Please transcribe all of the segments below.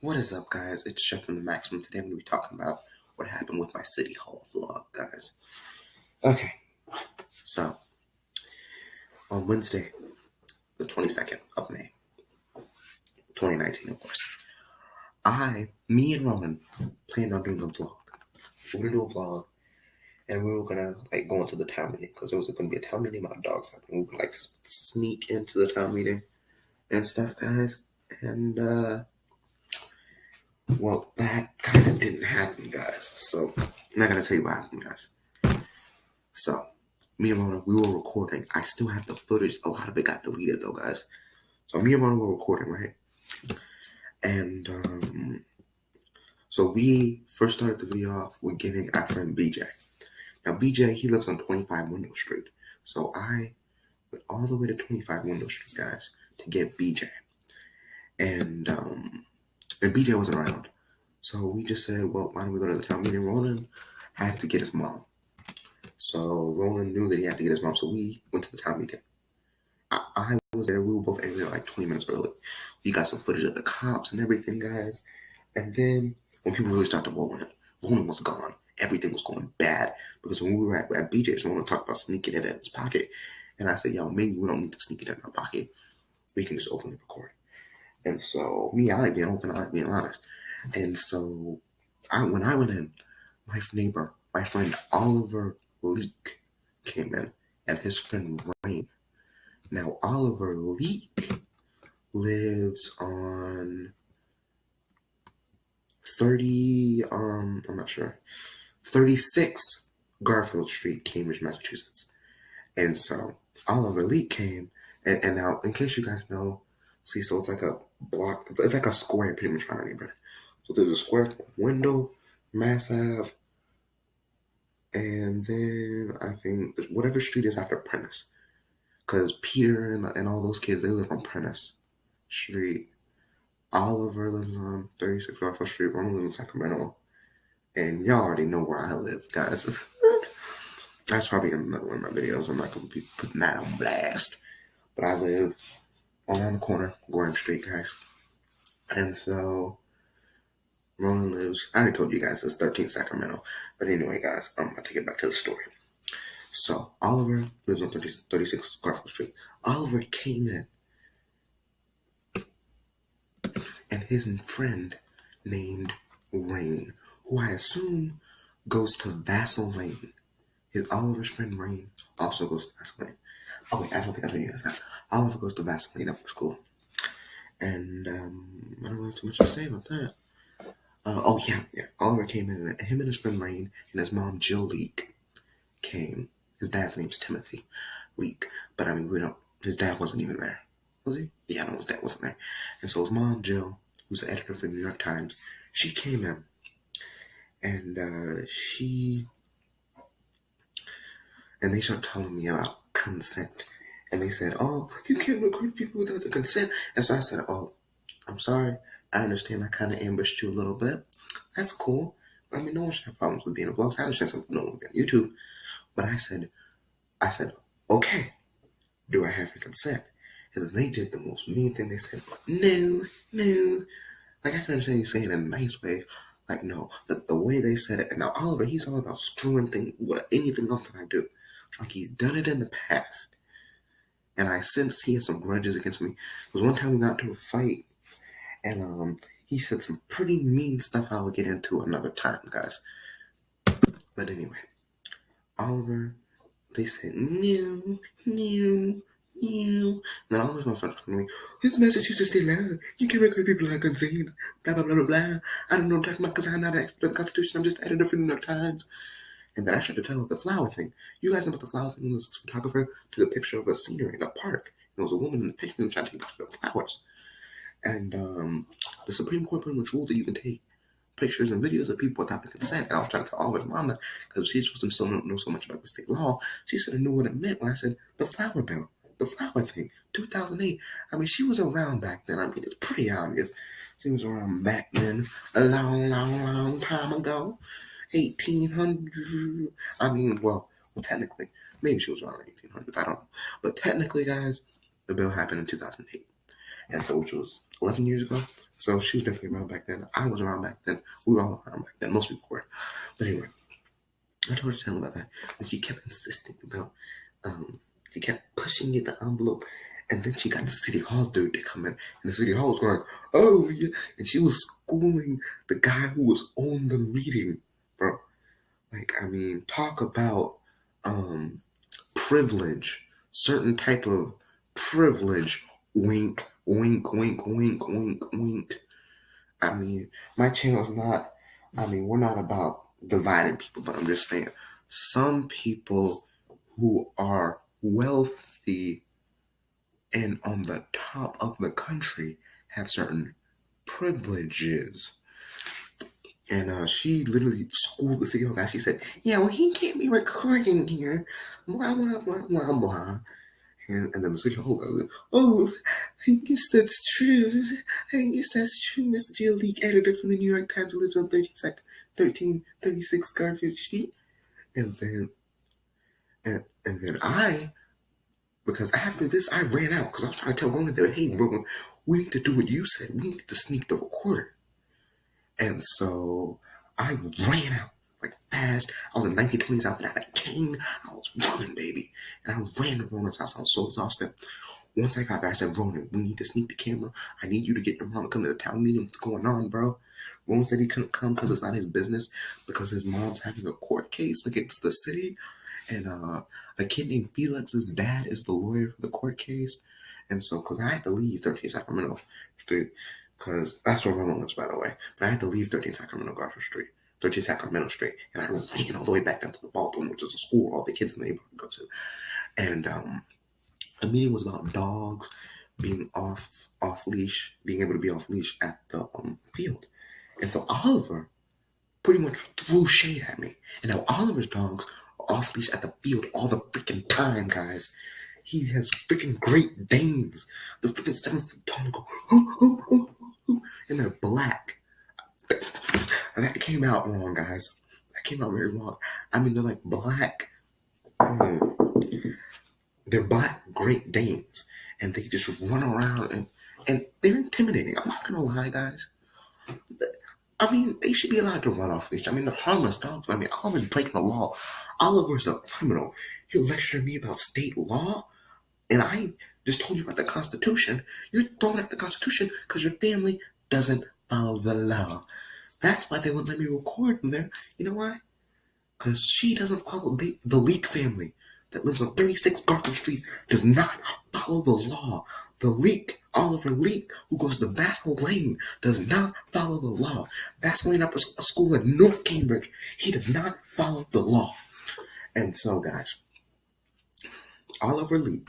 What is up, guys? It's Chef from the Maximum. Today I'm going to be talking about what happened with my City Hall vlog, guys. Okay, so on Wednesday, the 22nd of May, 2019, of course, me and Roman planned on doing a vlog. We were going to do a vlog, and we were going to go into the town meeting because there was going to be a town meeting about dogs. We would sneak into the town meeting and stuff, guys. And well, that kind of didn't happen, guys. So I'm not going to tell you what happened, guys. So, me and Rona, we were recording. I still have the footage. A lot of it got deleted, though, guys. So, me and Rona were recording, right? And, so we first started the video off with getting our friend BJ. Now, BJ, he lives on 25 Window Street. So, I went all the way to 25 Window Street, guys, to get BJ. And BJ wasn't around. So, we just said, well, why don't we go to the town meeting? Ronan had to get his mom. So Ronan knew that he had to get his mom, so we went to the town meeting. I was there. We were both there like 20 minutes early. We got some footage of the cops and everything, guys. And then when people really started rolling, Ronan was gone. Everything was going bad because when we were at BJ's, Ronan talked about sneaking it in his pocket. And I said, yo, maybe we don't need to sneak it in our pocket. We can just openly record. And so I like being open. I like being honest. And so when I went in, my friend Oliver Leak came in, and his friend Rain. Now, Oliver Leak lives on 36 Garfield Street, Cambridge, Massachusetts. And so Oliver Leak came, and now, in case you guys know, see, so it's like a block, it's like a square pretty much around our neighborhood. So there's a square window, Mass Ave, and then I think whatever street is after Prentice. Because Peter and all those kids, they live on Prentice Street. Oliver lives on 36 Garfield Street. Roman lives in Sacramento. And y'all already know where I live, guys. That's probably in another one of my videos. I'm not going to be putting that on blast. But I live on the corner, Gorham Street, guys. And so Ronan lives, I already told you guys, it's 13 Sacramento. But anyway, guys, I'm about to get back to the story. So, Oliver lives on 36 Garfield Street. Oliver came in, and his friend named Rain, who I assume goes to Vassal Lane. Oliver's friend Rain also goes to Vassal Lane. Oh wait, I don't think I told you guys that. Oliver goes to Vassal Lane after school. And I don't have too much to say about that. Oliver came in, and him and his friend Rain and his mom Jill Leak came. His dad's name's Timothy Leak, but I mean, his dad wasn't even there. Was he? Yeah, no, his dad wasn't there. And so his mom, Jill, who's the editor for the New York Times, she came in, and they started telling me about consent. And they said, oh, you can't recruit people without the consent. And so I said, oh, I'm sorry. I understand I kind of ambushed you a little bit. That's cool. But I mean, no one should have problems with being a vlog. So I understand something no one will be on YouTube. But I said, okay, do I have your consent? And then they did the most mean thing. They said, no. Like, I can understand you saying it in a nice way. Like, no. But the way they said it, and now Oliver, he's all about screwing anything up that I do. Like, he's done it in the past. And I sense he has some grudges against me. Because one time we got into a fight, and he said some pretty mean stuff I would get into another time, guys. But anyway, Oliver, they said, no. And then Oliver's gonna start talking to me. His Massachusetts state law. You can't recruit people like insane. Blah, blah, blah, blah, blah. I don't know what I'm talking about because I'm not an expert in the Constitution. I'm just an editor for the New York Times. And then I tried to tell the flower thing. You guys know about the flower thing? This photographer took a picture of a scenery in a park. There was a woman in the picture trying to take a picture of flowers. And the Supreme Court pretty much ruled that you can take pictures and videos of people without the consent. And I was trying to tell Oliver's mom that because she's supposed to know so much about the state law. She said I knew what it meant when I said the flower bill, the flower thing, 2008. I mean, she was around back then. I mean, it's pretty obvious. She was around back then, a long time ago. 1800. I mean, well, technically, maybe she was around 1800s. I don't know. But technically, guys, the bill happened in 2008. And so, which was 11 years ago. So she was definitely around back then. I was around back then. We were all around back then. Most people were. But anyway, I told her to tell her about that. And she kept insisting about, she kept pushing me the envelope. And then she got the city hall dude to come in. And the city hall was going, oh, yeah. And she was schooling the guy who was on the meeting, bro. Like, I mean, talk about privilege, certain type of privilege. Wink, wink, wink, wink, wink, wink. I mean, my channel's not, I mean, we're not about dividing people, but I'm just saying some people who are wealthy and on the top of the country have certain privileges. And she literally schooled the city hall guy. She said, yeah, well, he can't be recording here. Blah, blah, blah, blah, blah. And then the city hall goes, oh, I guess that's true. I guess that's true, Mr. Jill Leak, editor from the New York Times, who lives on 1336 Garfield Street. And then I, because after this, I ran out because I was trying to tell Ronan that, hey, bro, we need to do what you said. We need to sneak the recorder. And so I ran out like fast. I was in 1920s outfit. I had a cane. I was running, baby. And I ran to Ronan's house. I was so exhausted. Once I got there, I said, Ronan, we need to sneak the camera. I need you to get your mom to come to the town meeting. What's going on, bro? Ronan said he couldn't come because it's not his business, because his mom's having a court case against the city. And a kid named Felix's dad is the lawyer for the court case. And so, because I had to leave 13 Sacramento Street, because that's where Ronan lives, by the way. But I had to leave 13 Sacramento Garfield Street, 13 Sacramento Street. And I ran all the way back down to the Baldwin, which is a school where all the kids in the neighborhood go to. And the meeting was about dogs being off leash, being able to be off leash at the field. And so Oliver pretty much threw shade at me. And now Oliver's dogs are off leash at the field all the freaking time, guys. He has freaking Great Danes. The freaking 7 foot tall go, hoo, hoo, hoo, hoo, and they're black. And that came out wrong, guys. That came out very wrong. I mean, they're like black. They're black Great Danes. And they just run around and they're intimidating. I'm not gonna lie, guys. I mean, they should be allowed to run off leash. I mean, they're harmless dogs. I mean, Oliver's breaking the law. Oliver's a criminal. You're lecturing me about state law? And I just told you about the Constitution. You're throwing at the Constitution because your family doesn't follow the law. That's why they wouldn't let me record in there. You know why? Because she doesn't follow the Leak family that lives on 36 Garfield Street does not follow the law. The Leak, Oliver Leak, who goes to Vassal Lane, does not follow the law. Vassal Lane Upper School in North Cambridge, he does not follow the law. And so, guys, Oliver Leak,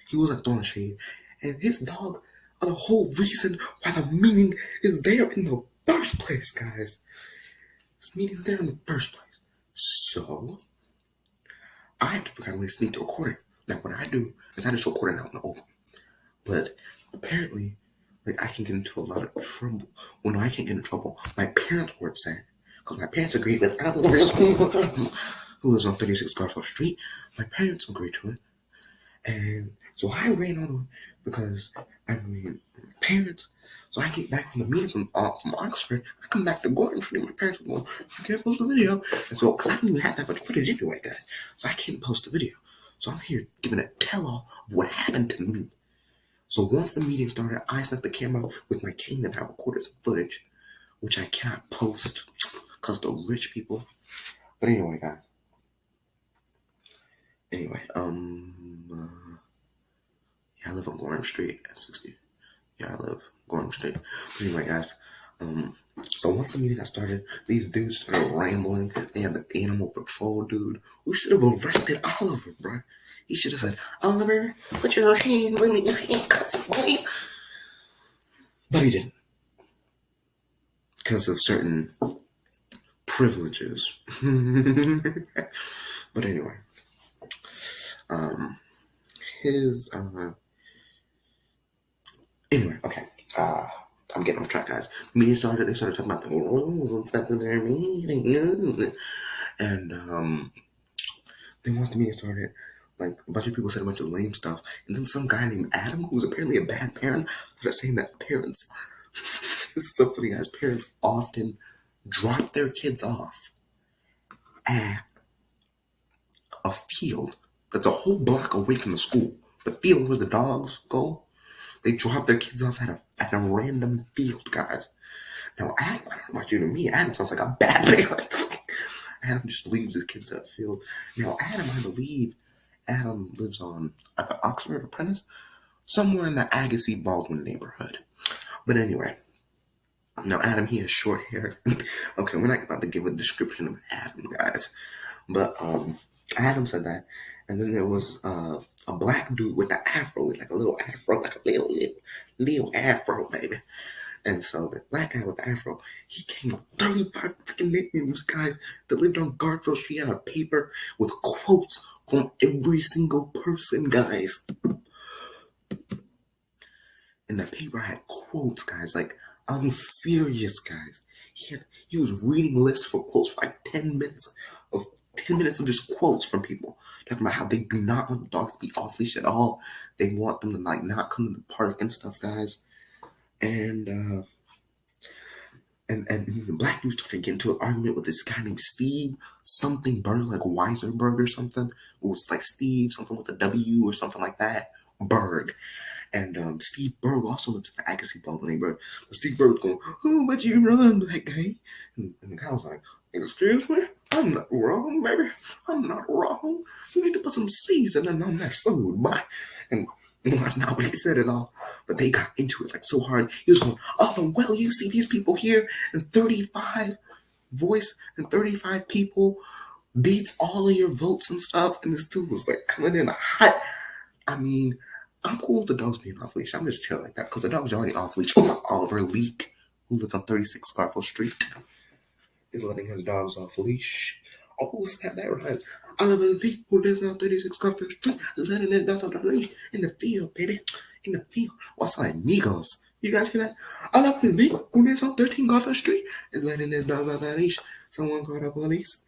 he was like throwing shade, and his dog are the whole reason why the meeting is there in the first place, guys. This meeting's there in the first place. So I have to figure out a way to sneak the recording. Now, what I do is I just record it out in the open. But apparently, like, I can get into a lot of trouble. Well, no, I can't get in trouble. My parents were upset because my parents agreed with who lives on 36 Garfield Street. My parents agreed to it. And so I ran on because, I mean, my parents. So I get back from the meeting from Oxford. I come back to Gordon Street. My parents were going, I can't post a video. And so, because I didn't even have that much footage anyway, guys. So I can't post a video. So I'm here giving a tell-all of what happened to me. So once the meeting started, I snuck the camera with my cane and I recorded some footage, which I cannot post because the rich people. But anyway, guys. Anyway, yeah, I live on Gorham Street at 60. Yeah, I live Gorham Street. But anyway, guys, so once the meeting got started, these dudes started rambling. They had the animal patrol dude who should have arrested Oliver, bro. He should have said, Oliver, put your hands in your handcuffs, boy. But he didn't. Because of certain privileges. But anyway. Anyway, okay. I'm getting off track, guys. The meeting started, they started talking about the rules and stuff in their meeting. And then once the meeting started, like a bunch of people said a bunch of lame stuff, and then some guy named Adam, who was apparently a bad parent, started saying that parents, this is so funny, guys, parents often drop their kids off at a field that's a whole block away from the school. The field where the dogs go, they drop their kids off at a random field, guys. Now, Adam, I don't know about you to me, Adam sounds like a bad parent. Adam just leaves his kids at the field. Now, Adam, I believe, Adam lives on the Oxford Apprentice, somewhere in the Agassi Baldwin neighborhood. But anyway, now Adam, he has short hair. Okay, we're not about to give a description of Adam, guys. But Adam said that, and then there was a black dude with an afro, with like a little afro, like a little afro, baby. And so the black guy with the afro, he came up 35 freaking nicknames, guys, that lived on Garfield Street on a paper with quotes from every single person, guys. And the paper had quotes, guys. Like, I'm serious, guys. He was reading lists for quotes for like 10 minutes of just quotes from people talking about how they do not want the dogs to be off leash at all. They want them to like not come to the park and stuff, guys. And the black dude started getting into an argument with this guy named Steve something Berg, like Weiserberg or something. It was like Steve something with a W or something like that. Berg. And Steve Berg also lives in the Agassi Baldwin neighborhood. But Steve Berg was going, "Oh, but you run, black guy." And the guy was like, "Excuse me? I'm not wrong, baby. I'm not wrong. You need to put some seasoning on that food, boy." And that's not what he said at all. But they got into it like so hard. He was going, "Oh, well, you see these people here, and 35 voice and 35 people beats all of your votes and stuff." And this dude was like coming in hot. I mean, I'm cool with the dogs being off leash. I'm just chill like that because the dog's already off leash. Oliver Leak, who lives on 36 Garfield Street, is letting his dogs off leash. Oh, snap that right. Oliver Leak, who lives on 36 Garfield Street, is letting his dogs off leash in the field, baby. In the field. What's like Migos? You guys hear that? Oliver Leak, who lives on 13 Garfield Street, is letting his dogs off the leash. Someone called the police.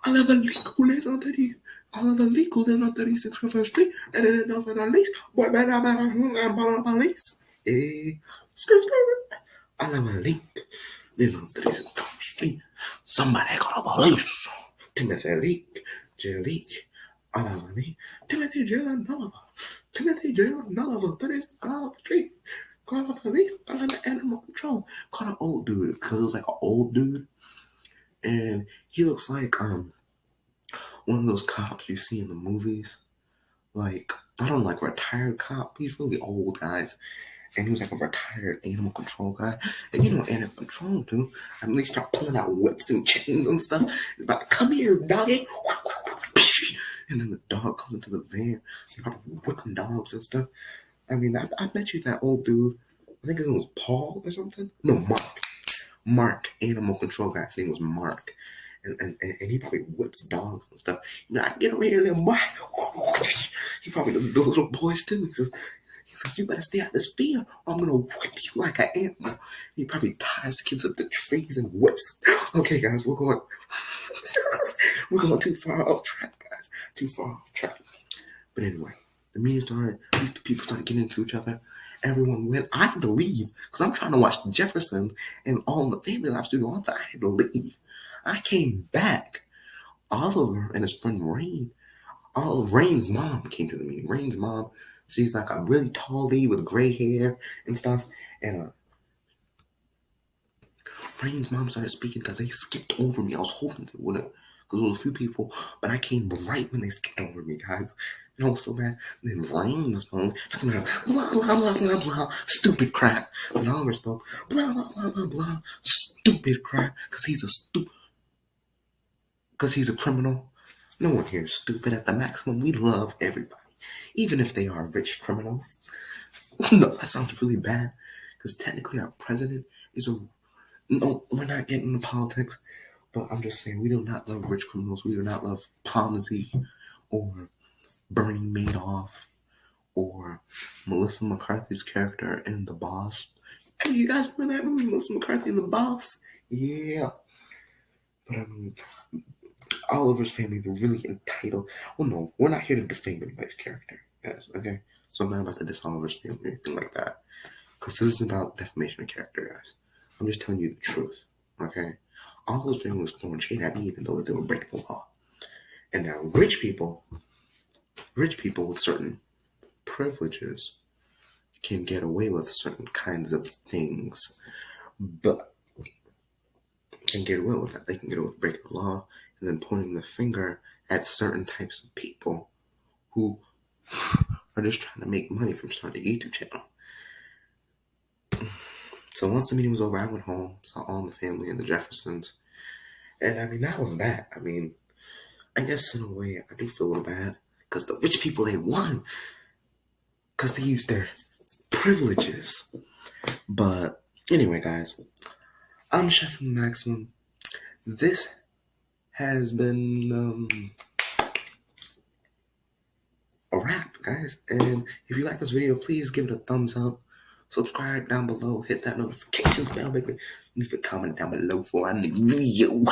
Oliver Leak, who lives on 30. Oliver Leak, who lives on 36 Garfield Street, and it does not leash. Boy, better police. Skirt. Oliver Leak lives on 36 Garfield Street. Somebody call the police. Timothy Leak, Jill Leak, Oliver Leak, Timothy Jill and Oliver. Timothy Jill and Oliver, 36 Garfield Street. Call the police, call the animal control. Call an old dude, because it was like an old dude. And he looks like one of those cops you see in the movies. Like, I don't like retired cop. He's really old, guys. And he was like a retired animal control guy. And you know what animal control do? I mean, they start pulling out whips and chains and stuff. It's about, "Come here, doggy." And then the dog comes into the van. They probably whipping dogs and stuff. I mean, I bet you that old dude, I think his name was Paul or something. No, Mark. Mark, animal control guy. His name was Mark. And he probably whips dogs and stuff. You know, "I get over here, little boy." He probably does the little boys too. He says, "You better stay out this field or I'm gonna whip you like an animal." He probably ties kids up to trees and whips. Okay, guys, we're going too far off track, guys. Too far off track. But anyway, the meeting started. These two people started getting into each other. Everyone went. I had to leave because I'm trying to watch The Jeffersons and all the Family Life studio on. I had to leave. I came back. Oliver and his friend Rain. Rain's mom came to the meeting. Rain's mom, she's like a really tall lady with gray hair and stuff. And Rain's mom started speaking because they skipped over me. I was hoping they wouldn't, because there was a few people, but I came right when they skipped over me, guys. And I was so bad. And then Rain's mom talking about blah blah blah blah blah stupid crap. And Oliver spoke blah blah blah blah blah stupid crap because he's a criminal. No one here is stupid at the maximum. We love everybody, even if they are rich criminals. No, that sounds really bad, because technically our president is a... No, we're not getting into politics, but I'm just saying we do not love rich criminals. We do not love Ponzi or Bernie Madoff or Melissa McCarthy's character in The Boss. Hey, you guys remember that movie, Melissa McCarthy and The Boss? Yeah. But I mean, Oliver's family, they're really entitled. Well, no, we're not here to defame anybody's character, guys, okay? So I'm not about to diss Oliver's family or anything like that. Because this isn't about defamation of character, guys. I'm just telling you the truth, okay? Oliver's family was throwing shade at me even though they were breaking the law. And now rich people with certain privileges can get away with certain kinds of things, but can get away with that. They can get away with breaking the law and then pointing the finger at certain types of people who are just trying to make money from starting a YouTube channel. So once the meeting was over, I went home, saw all the family and the Jeffersons, and I mean that was that. I mean, I guess in a way I do feel a little bad because the rich people, they won because they used their privileges. But anyway, guys, I'm Chef Maximum. This has been a wrap, guys. And if you like this video, please give it a thumbs up. Subscribe down below. Hit that notifications bell, baby. Leave a comment down below for our next video.